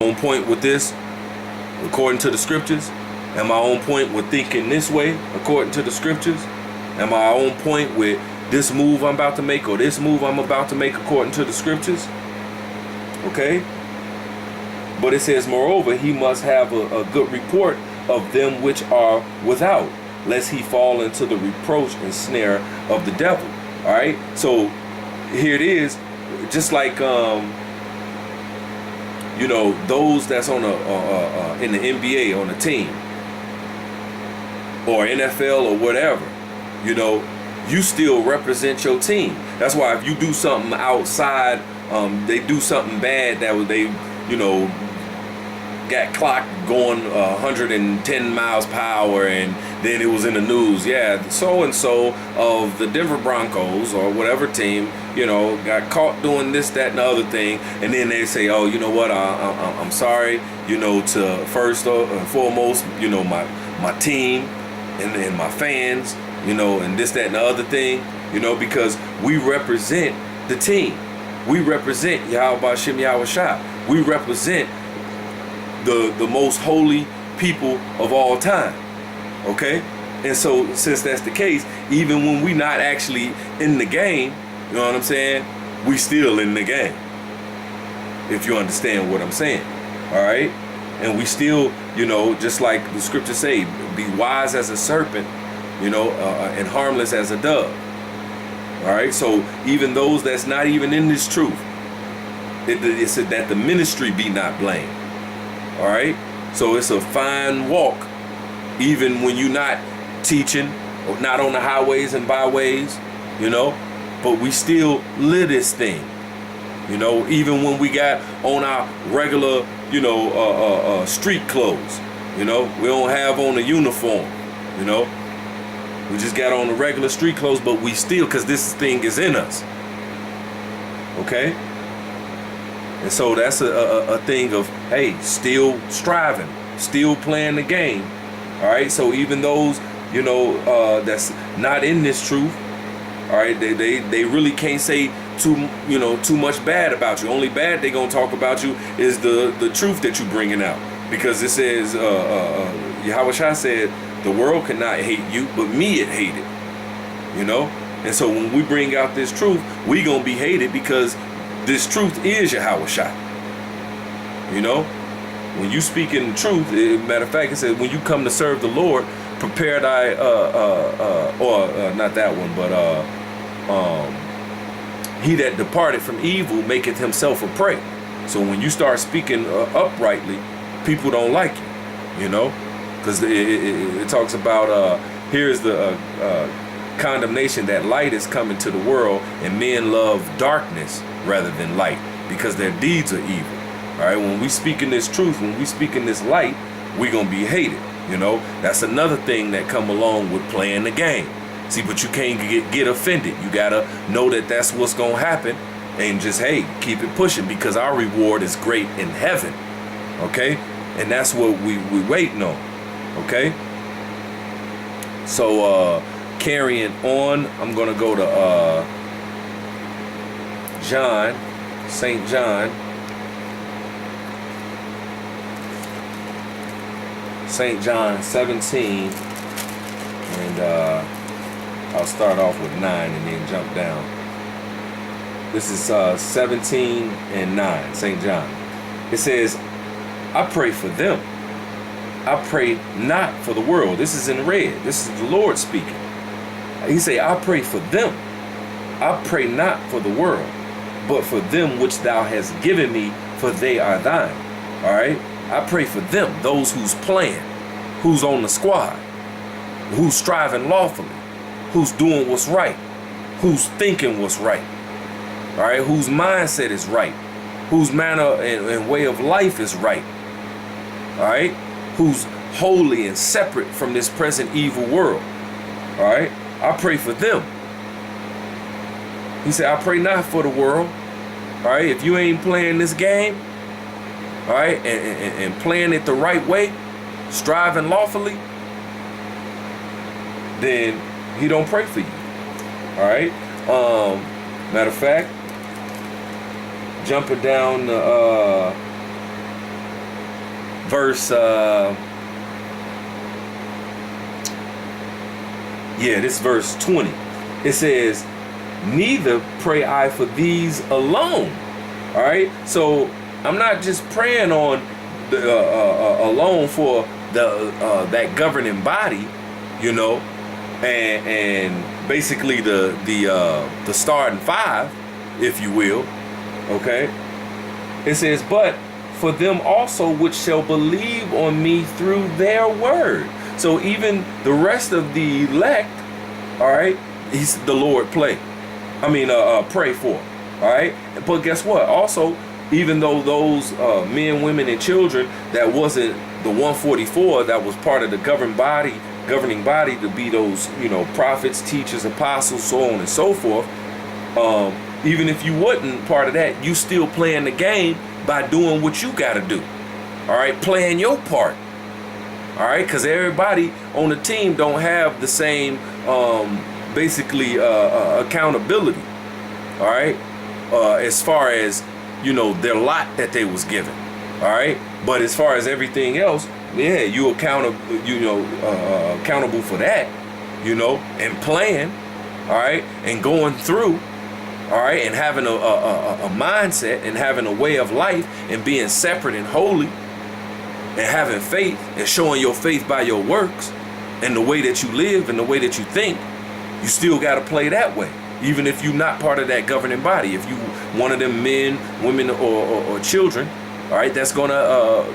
On point with this according to the scriptures? Am I on point with thinking this way according to the scriptures? Am I on point with this move I'm about to make or this move I'm about to make according to the scriptures? Okay? But it says, moreover, he must have a good report of them which are without, lest he fall into the reproach and snare of the devil. All right? So here it is, just like those that's on in the NBA on a team or NFL or whatever, you still represent your team. That's why if you do something outside, they do something bad that they, got clocked going 110 miles per hour, and then it was in the news. Yeah, so and so of the Denver Broncos or whatever team, got caught doing this, that, and the other thing, and then they say, oh, you know what? I'm sorry. To first and foremost, my team and my fans, and this, that, and the other thing, because we represent the team. We represent Yahweh B'Shem Yahweh Shah. We represent the most holy people of all time. Okay? And so since that's the case, even when we not actually in the game, you know what I'm saying? We still in the game. If you understand what I'm saying. All right? And we still, just like the scriptures say, be wise as a serpent, and harmless as a dove. All right? So even those that's not even in this truth, it said that the ministry be not blamed. All right? So it's a fine walk, even when you're not teaching, or not on the highways and byways, but we still live this thing. Even when we got on our regular, street clothes, we don't have on a uniform, we just got on the regular street clothes, but we still, because this thing is in us. Okay? And so that's a thing of, hey, still striving, still playing the game. All right? So even those, that's not in this truth, all right, they really can't say too much bad about you. Only bad they gonna talk about you is the truth that you bringing out. Because it says, Yahweh Shah said, the world cannot hate you, but me it hated. And so when we bring out this truth, we gonna be hated because this truth is Yahweh Shah. When you speak in the truth, matter of fact, it says when you come to serve the Lord, prepare thy not that one, but he that departed from evil maketh himself a prey. So when you start speaking uprightly, people don't like you, because it talks about here's the condemnation that light is coming to the world, and men love darkness rather than light because their deeds are evil. All right, when we speak in this truth, when we speak in this light, we're gonna be hated. That's another thing that come along with playing the game. See, but you can't get offended. You gotta know that that's what's gonna happen, and just, hey, keep it pushing, because our reward is great in heaven. Okay, and that's what we waiting on. Okay, so carrying on, I'm gonna go to John, St. John, St. John 17, and I'll start off with 9 and then jump down. This is 17 and 9, St. John. It says, I pray for them. I pray not for the world. This is in red. This is the Lord speaking. He say, I pray for them. I pray not for the world, but for them which thou hast given me, for they are thine. All right? I pray for them, those who's playing, who's on the squad, who's striving lawfully, who's doing what's right, who's thinking what's right, all right, whose mindset is right, whose manner and way of life is right, all right, who's holy and separate from this present evil world, all right. I pray for them. He said, I pray not for the world, all right. If you ain't playing this game, all right, and playing it the right way, striving lawfully, then he don't pray for you. All right. Matter of fact, jumping down to verse, this verse 20. It says, neither pray I for these alone. All right. So I'm not just praying on the alone for the that governing body, you know, and basically the starting five, if you will. Okay. It says, but for them also which shall believe on me through their word. So even the rest of the elect, all right, he's the Lord pray for. All right. But guess what? Also, even though those men, women, and children that wasn't the 144 that was part of the governing body to be those, you know, prophets, teachers, apostles, so on and so forth. Even if you wasn't part of that, you still playing the game by doing what you got to do. All right, playing your part. All right, because everybody on the team don't have the same accountability. All right, as far as, you know, their lot that they was given. All right, but as far as everything else, yeah, you accountable for that, you know, and playing. All right, and going through. All right, and having a mindset and having a way of life and being separate and holy and having faith and showing your faith by your works and the way that you live and the way that you think, you still got to play that way. Even if you're not part of that governing body, if you one of them men, women, or children, all right, that's going to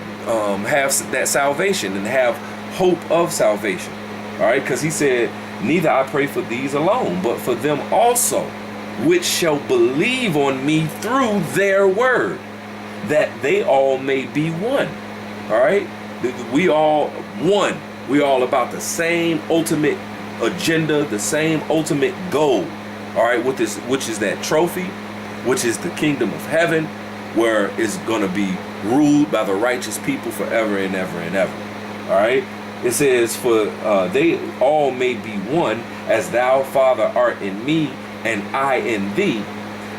have that salvation and have hope of salvation. All right, because he said, neither I pray for these alone, but for them also, which shall believe on me through their word, that they all may be one. All right, we all one. We all about the same ultimate agenda, the same ultimate goal. All right, with this, which is that trophy, which is the kingdom of heaven, where it's gonna be ruled by the righteous people forever and ever and ever. All right, it says, for they all may be one, as thou, Father, art in me, and I in thee,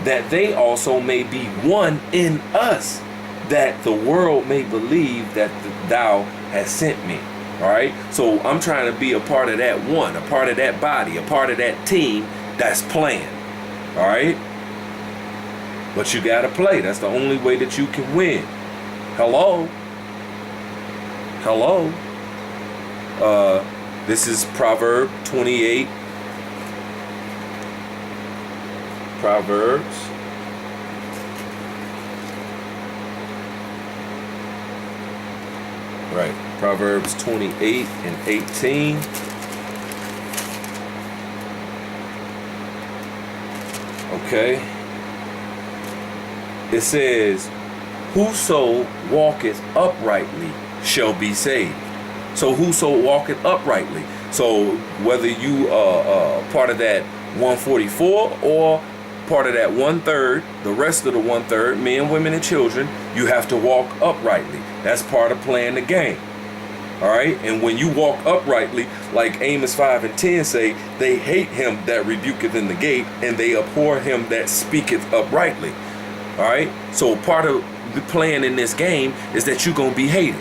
that they also may be one in us, that the world may believe that thou hast sent me. All right, so I'm trying to be a part of that one, a part of that body, a part of that team that's playing. All right, but you gotta play. That's the only way that you can win. Hello. This is Proverb 28. Proverbs. Right. Proverbs 28 and 18. Okay. It says, whoso walketh uprightly shall be saved. So whoso walketh uprightly. So whether you are part of that 144 or part of that 1/3, the rest of the 1/3, men, women, and children, you have to walk uprightly. That's part of playing the game. All right, and when you walk uprightly, like Amos 5 and 10 say, they hate him that rebuketh in the gate, and they abhor him that speaketh uprightly. All right, so part of the playing in this game is that you're gonna be hated.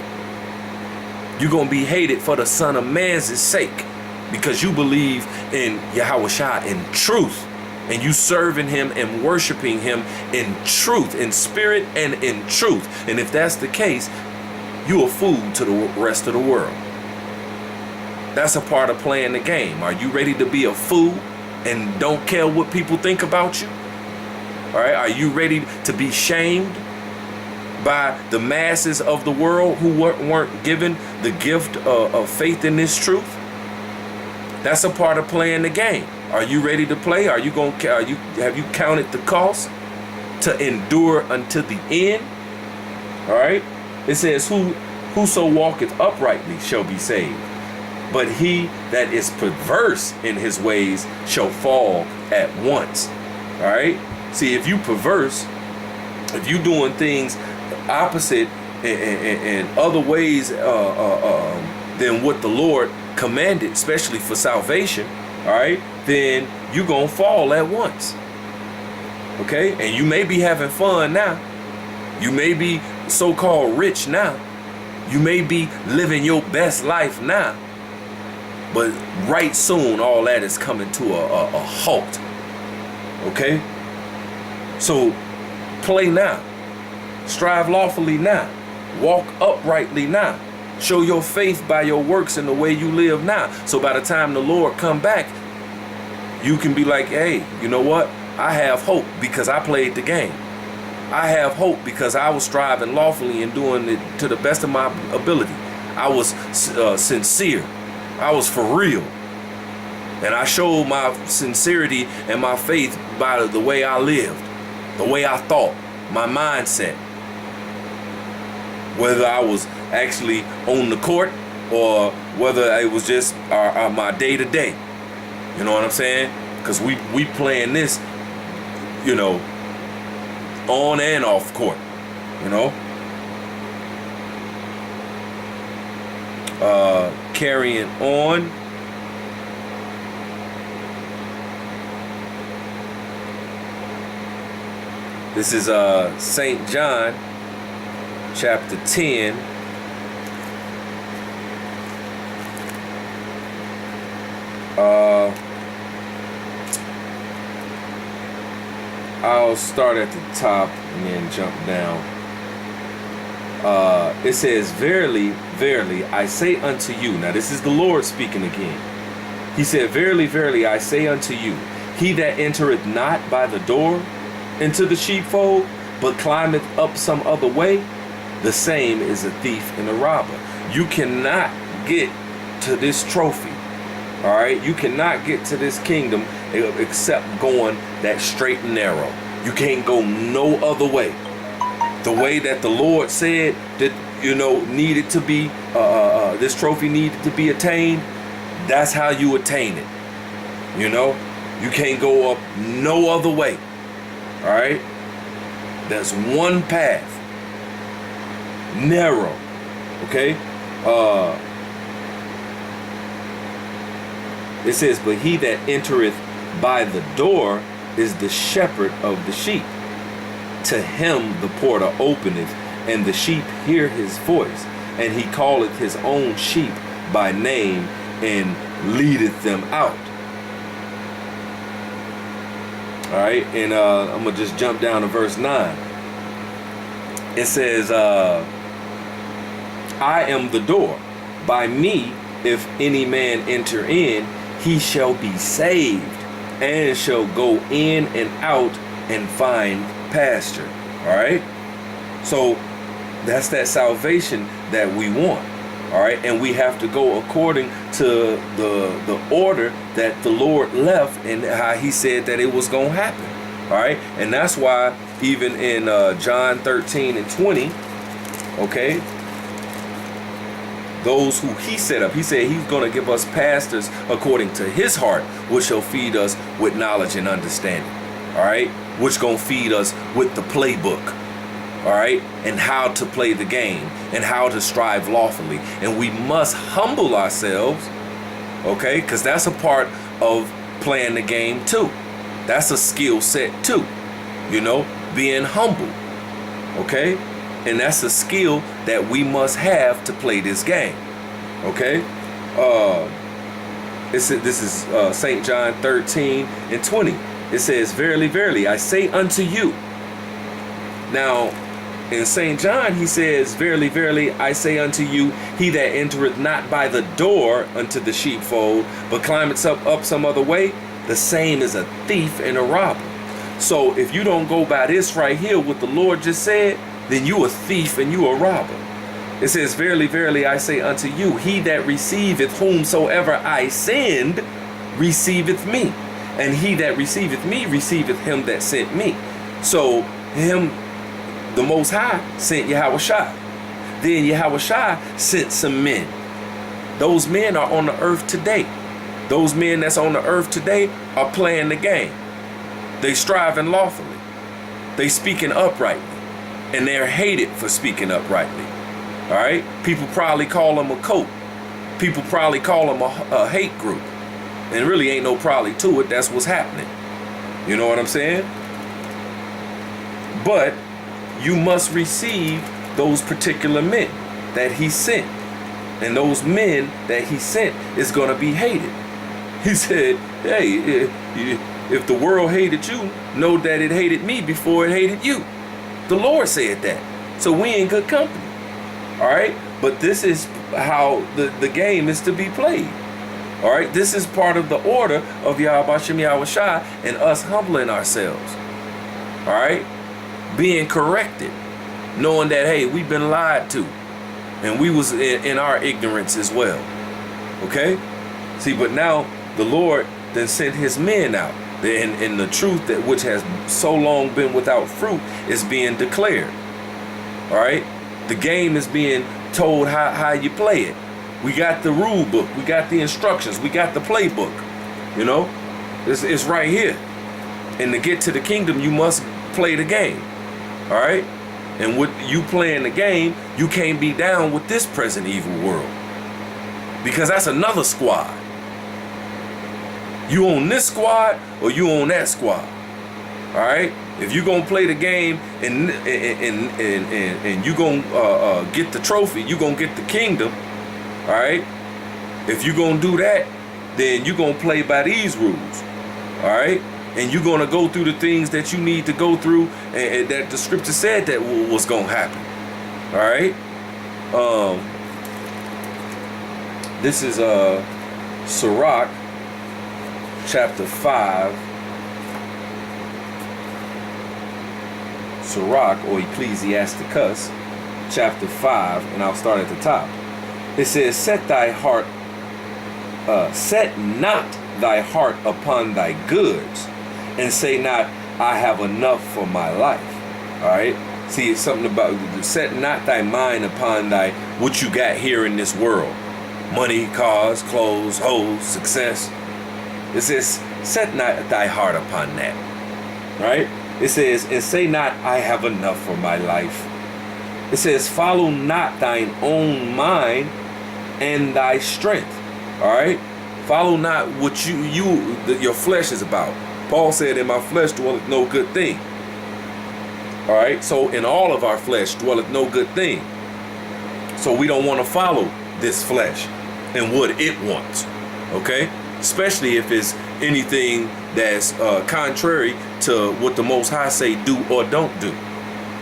You're gonna be hated for the Son of Man's sake, because you believe in Yahushua in truth. And you serving him and worshiping him in truth, in spirit and in truth. And if that's the case, you a fool to the rest of the world. That's a part of playing the game. Are you ready to be a fool and don't care what people think about you? All right. Are you ready to be shamed by the masses of the world who weren't given the gift of faith in this truth? That's a part of playing the game. Are you ready to play? Have you counted the cost to endure unto the end? All right. It says, whoso walketh uprightly shall be saved, but he that is perverse in his ways shall fall at once. All right. See, if you perverse, if you doing things opposite and other ways than what the Lord commanded, especially for salvation, all right, then you're going to fall at once. Okay? And you may be having fun now. You may be so-called rich now. You may be living your best life now, but right soon all that is coming to a halt. Okay? So play now. Strive lawfully now. Walk uprightly now. Show your faith by your works and the way you live now. So by the time the Lord come back, you can be like, hey, you know what? I have hope because I played the game. I have hope because I was striving lawfully and doing it to the best of my ability. I was sincere. I was for real. And I showed my sincerity and my faith by the way I lived, the way I thought, my mindset. Whether I was actually on the court or whether it was just my day-to-day. You know what I'm saying? Because we playing this, you know, on and off court, you know. Carrying on. This is St. John chapter 10. I'll start at the top and then jump down. It says, verily, verily, I say unto you. Now this is the Lord speaking again. He said, verily, verily, I say unto you, he that entereth not by the door into the sheepfold, but climbeth up some other way, the same is a thief and a robber. You cannot get to this trophy. All right, you cannot get to this kingdom except going that straight and narrow. You can't go no other way. The way that the Lord said that, you know, needed to be, this trophy needed to be attained, that's how you attain it. You know, you can't go up no other way. All right, there's one path, narrow. Okay. It says, but he that entereth by the door is the shepherd of the sheep. To him the porter openeth, and the sheep hear his voice, and he calleth his own sheep by name, and leadeth them out. All right, and I'm going to just jump down to verse 9. It says, I am the door. By me, if any man enter in, he shall be saved, and shall go in and out and find pasture. All right, so that's that salvation that we want. All right, and we have to go according to the order that the Lord left and how he said that it was going to happen. All right, and that's why even in John 13 and 20, okay, those who he set up, he said he's going to give us pastors according to his heart, which shall feed us with knowledge and understanding. All right, which going to feed us with the playbook. All right, and how to play the game and how to strive lawfully. And we must humble ourselves, okay, because that's a part of playing the game too. That's a skill set too, you know, being humble, okay. And that's a skill that we must have to play this game. Okay? This is St. John 13 and 20. It says, verily, verily, I say unto you. Now, in St. John, he says, verily, verily, I say unto you, he that entereth not by the door unto the sheepfold, but climbeth up some other way, the same is a thief and a robber. So if you don't go by this right here, what the Lord just said, then you a thief and you a robber. It says, verily, verily, I say unto you, he that receiveth whomsoever I send, receiveth me. And he that receiveth me, receiveth him that sent me. So him, the Most High, sent Yahushua. Then Yahushua sent some men. Those men are on the earth today. Those men that's on the earth today are playing the game. They striving lawfully. They speaking uprightly. And they're hated for speaking uprightly. All right? People probably call them a cult. People probably call them a hate group. And really ain't no probably to it. That's what's happening. You know what I'm saying? But you must receive those particular men. that he sent. And those men that he sent is going to be hated. He said, hey, if the world hated you, know that it hated me before it hated you. The Lord said that. So we in good company. All right? But this is how the game is to be played. All right? This is part of the order of Yahweh Shem Yahweh Shai and us humbling ourselves. All right? Being corrected. Knowing that, hey, we've been lied to. And we was in our ignorance as well. Okay? See, but now the Lord then sent his men out. And the truth that which has so long been without fruit is being declared. All right? The game is being told how you play it. We got the rule book. We got the instructions. We got the playbook. You know? It's right here. And to get to the kingdom, you must play the game. All right? And with you playing the game, you can't be down with this present evil world. Because that's another squad. You on this squad or you on that squad. All right? If you gonna play the game and you gonna get the trophy, you gonna get the kingdom. All right? If you gonna do that, then you gonna play by these rules. All right? And you're going to go through the things that you need to go through and that the scripture said that was going to happen. All right? This is Sirach, chapter 5. Sirach, or Ecclesiasticus, chapter 5, and I'll start at the top. It says, set not thy heart upon thy goods, and say not, I have enough for my life. All right? See, it's something about, set not thy mind upon thy, what you got here in this world. Money, cars, clothes, hoes, success. It says, set not thy heart upon that. Right? It says, and say not, I have enough for my life. It says, follow not thine own mind and thy strength. All right? Follow not what your flesh is about. Paul said, in my flesh dwelleth no good thing. All right? So in all of our flesh dwelleth no good thing. So we don't want to follow this flesh and what it wants. Okay? Especially if it's anything that's contrary to what the Most High say do or don't do.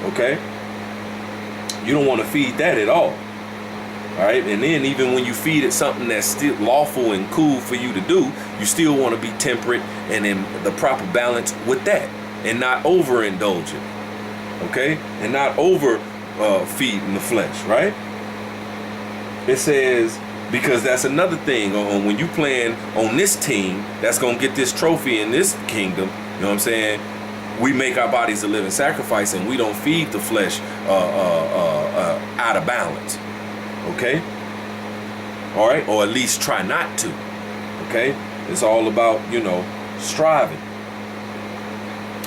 Okay? You don't want to feed that at all. All right, and then even when you feed it something that's still lawful and cool for you to do, you still want to be temperate and in the proper balance with that, and not overindulge it. Okay, and not over feeding the flesh. Right? It says, because that's another thing. When you playing on this team that's gonna get this trophy in this kingdom, you know what I'm saying? We make our bodies a living sacrifice, and we don't feed the flesh out of balance. Okay? All right? Or at least try not to. Okay? It's all about, striving.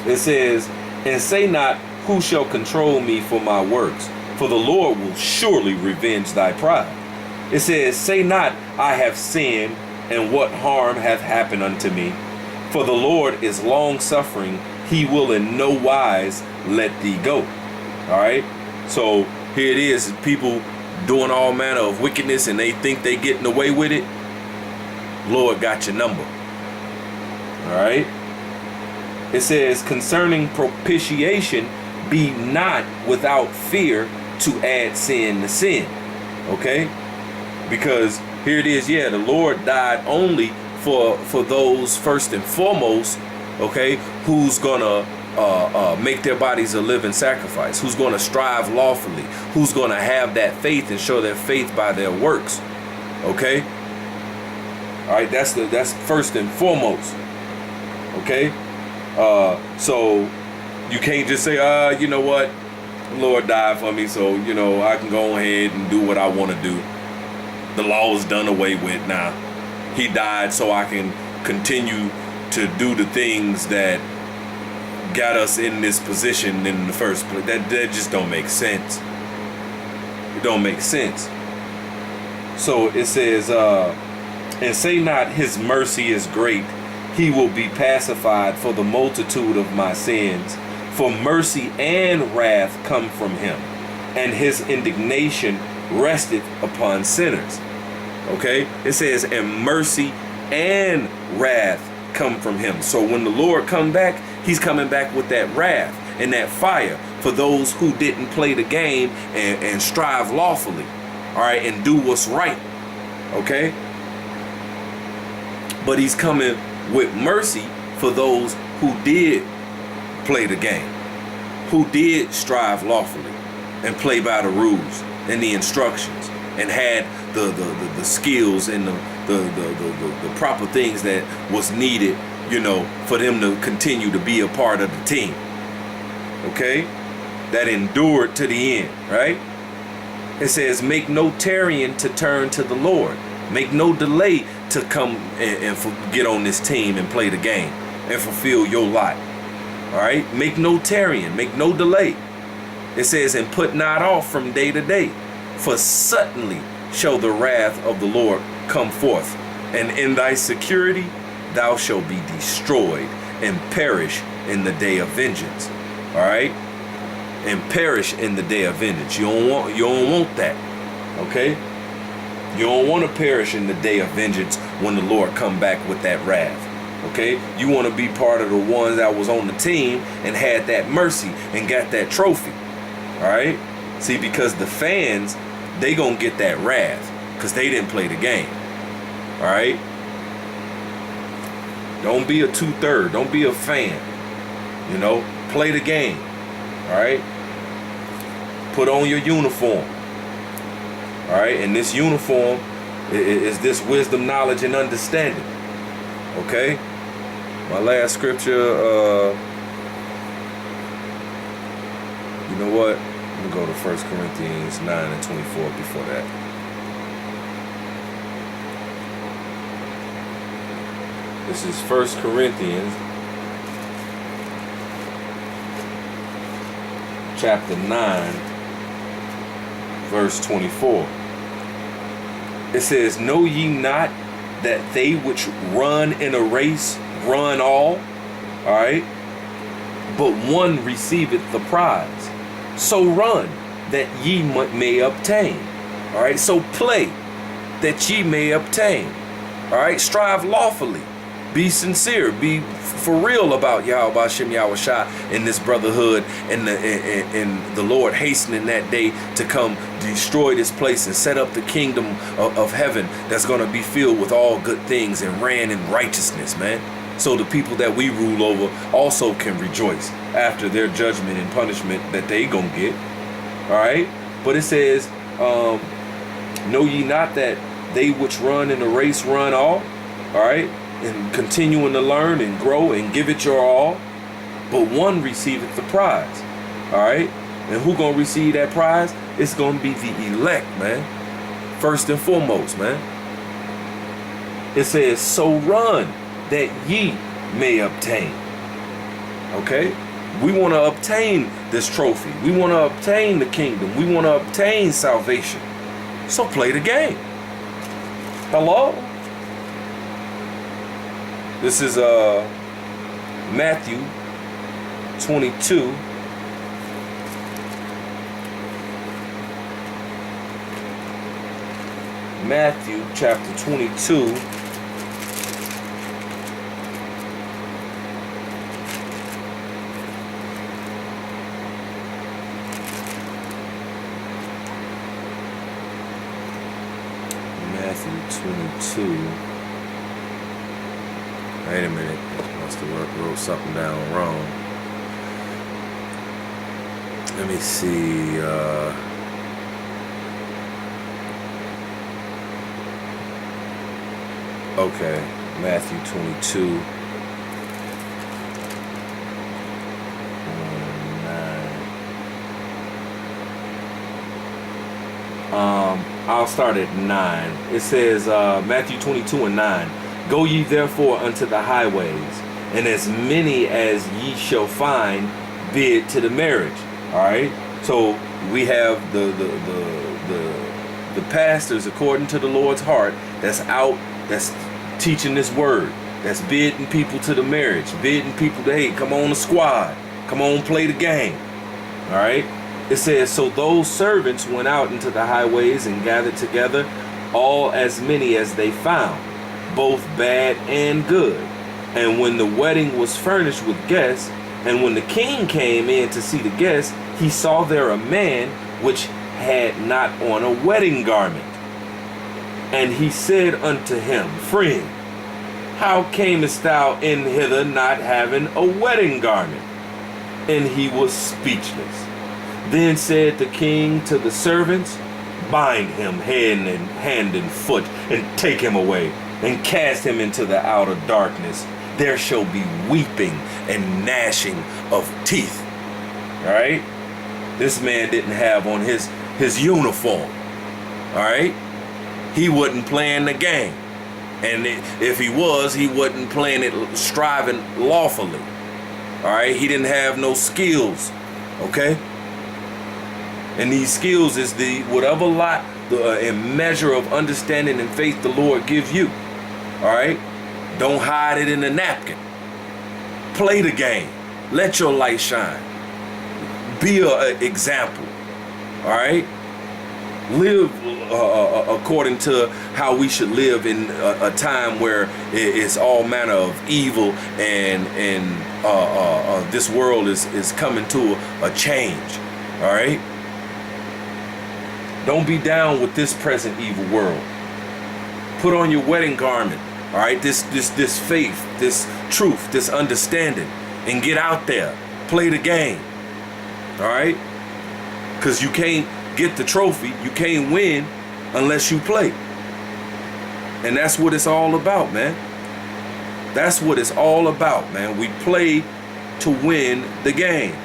It says, and say not, who shall control me for my works? For the Lord will surely revenge thy pride. It says, say not, I have sinned, and what harm hath happened unto me? For the Lord is long-suffering, he will in no wise let thee go. All right? So here it is, people doing all manner of wickedness and they think they getting away with it. Lord got your number. All right? It says, concerning propitiation, be not without fear to add sin to sin. Okay? Because here it is, the Lord died only for those first and foremost, okay, who's gonna make their bodies a living sacrifice, who's gonna strive lawfully, who's gonna have that faith and show their faith by their works. Okay? All right, that's first and foremost. Okay? So you can't just say, you know what, the Lord died for me, so I can go ahead and do what I want to do. The law is done away with now. He died so I can continue to do the things that got us in this position in the first place. That just don't make sense. It don't make sense. So it says, and say not, his mercy is great, he will be pacified for the multitude of my sins. For mercy and wrath come from him, and his indignation resteth upon sinners. Okay? It says, and mercy and wrath come from him. So when the Lord come back, he's coming back with that wrath and that fire for those who didn't play the game and strive lawfully. All right, and do what's right. Okay? But he's coming with mercy for those who did play the game, who did strive lawfully and play by the rules and the instructions and had the skills and the proper things that was needed, you know, for them to continue to be a part of the team. Okay? That endured to the end, right? It says, make no tarrying to turn to the Lord. Make no delay to come and get on this team and play the game and fulfill your lot. All right? Make no tarrying. Make no delay. It says, and put not off from day to day. For suddenly shall the wrath of the Lord come forth. And in thy security thou shalt be destroyed and perish in the day of vengeance. All right? And perish in the day of vengeance. You don't want that. Okay? You don't want to perish in the day of vengeance when the Lord come back with that wrath. Okay? You want to be part of the ones that was on the team and had that mercy and got that trophy. All right? See, because the fans, they gonna get that wrath because they didn't play the game. All right? Don't be a 2/3. Don't be a fan. You know, play the game. All right? Put on your uniform. All right? And this uniform is this wisdom, knowledge, and understanding. Okay? My last scripture, you know what? I'm going to go to 1 Corinthians 9 and 24 before that. This is 1 Corinthians chapter 9, verse 24. It says, know ye not that they which run in a race run all right, but one receiveth the prize. So run that ye may obtain. All right, so play that ye may obtain. All right, strive lawfully. Be sincere. Be for real about Yahweh Hashem Yahweh Shah and this brotherhood and the Lord hastening that day to come destroy this place and set up the kingdom of heaven that's going to be filled with all good things and ran in righteousness, man. So the people that we rule over also can rejoice after their judgment and punishment that they gonna get. All right? But it says, know ye not that they which run in the race run all? All right? And continuing to learn and grow and give it your all. But one receiveth the prize. All right? And who gonna receive that prize? It's gonna be the elect, man. First and foremost, man. It says, so run that ye may obtain. Okay? We want to obtain this trophy. We want to obtain the kingdom. We want to obtain salvation. So play the game. Hello? This is Matthew 22. Matthew chapter 22. Matthew 22. Wait a minute. I must have wrote something down wrong. Let me see. Okay. Matthew 22. 9. I'll start at 9. It says, Matthew 22 and 9. Go ye therefore unto the highways, and as many as ye shall find, bid to the marriage. All right. So we have the pastors according to the Lord's heart that's out, that's teaching this word, that's bidding people to the marriage, bidding people to, hey, come on the squad, come on play the game. All right. It says, so those servants went out into the highways and gathered together all as many as they found, both bad and good. And when the wedding was furnished with guests, and when the king came in to see the guests, he saw there a man which had not on a wedding garment. And he said unto him, Friend, how camest thou in hither not having a wedding garment? And he was speechless. Then said the king to the servants, Bind him hand and foot, and take him away, and cast him into the outer darkness. There shall be weeping and gnashing of teeth. All right? This man didn't have on his uniform. All right? He wasn't playing the game. And if he was, he wasn't playing it striving lawfully. All right? He didn't have no skills. Okay? And these skills is the whatever lot and measure of understanding and faith the Lord gives you. All right? Don't hide it in the napkin. Play the game. Let your light shine. Be an example. All right? Live according to how we should live in a time where it's all manner of evil and this world is coming to a change. All right? Don't be down with this present evil world. Put on your wedding garment. All right, this faith, this truth, this understanding, and get out there, play the game. All right, because you can't get the trophy, you can't win unless you play. And that's what it's all about, man. That's what it's all about, man. We play to win the game,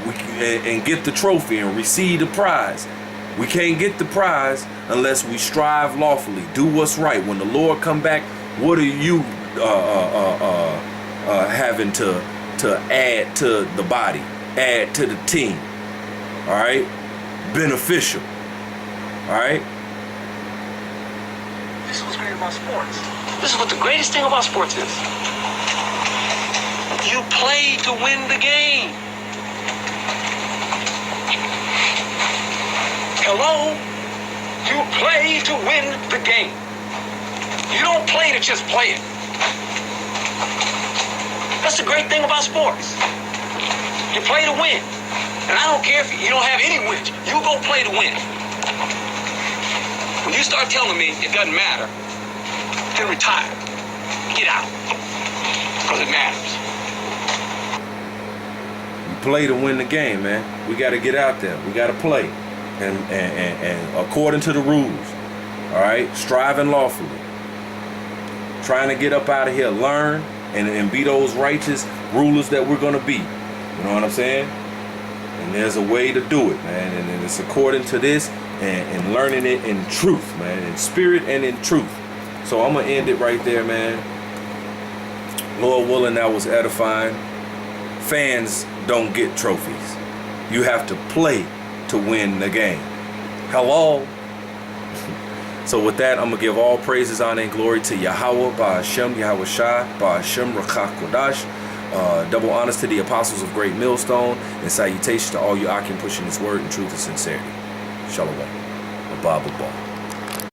and get the trophy and receive the prize. We can't get the prize unless we strive lawfully, do what's right. When the Lord come back, what are you having to add to the body, add to the team? All right, beneficial. All right. This is what's great about sports. This is what the greatest thing about sports is. You play to win the game. Hello? You play to win the game. You don't play to just play it. That's the great thing about sports. You play to win. And I don't care if you don't have any wins. You go play to win. When you start telling me it doesn't matter, then retire. Get out. Because it matters. You play to win the game, man. We got to get out there. We got to play. And according to the rules. All right? Striving lawfully. Trying to get up out of here, learn, and be those righteous rulers that we're going to be. You know what I'm saying? And there's a way to do it, man. And it's according to this and learning it in truth, man. In spirit and in truth. So I'm going to end it right there, man. Lord willing, that was edifying. Fans don't get trophies. You have to play to win the game. Hello? So with that, I'm going to give all praises, honor, and glory to Yahweh, Ba'ashem, Yahweh Shai, Ba'ashem, Rakach Kodash. Double honors to the apostles of Great Millstone, and salutations to all you Akim pushing this word in truth and sincerity. Shalom. Abba.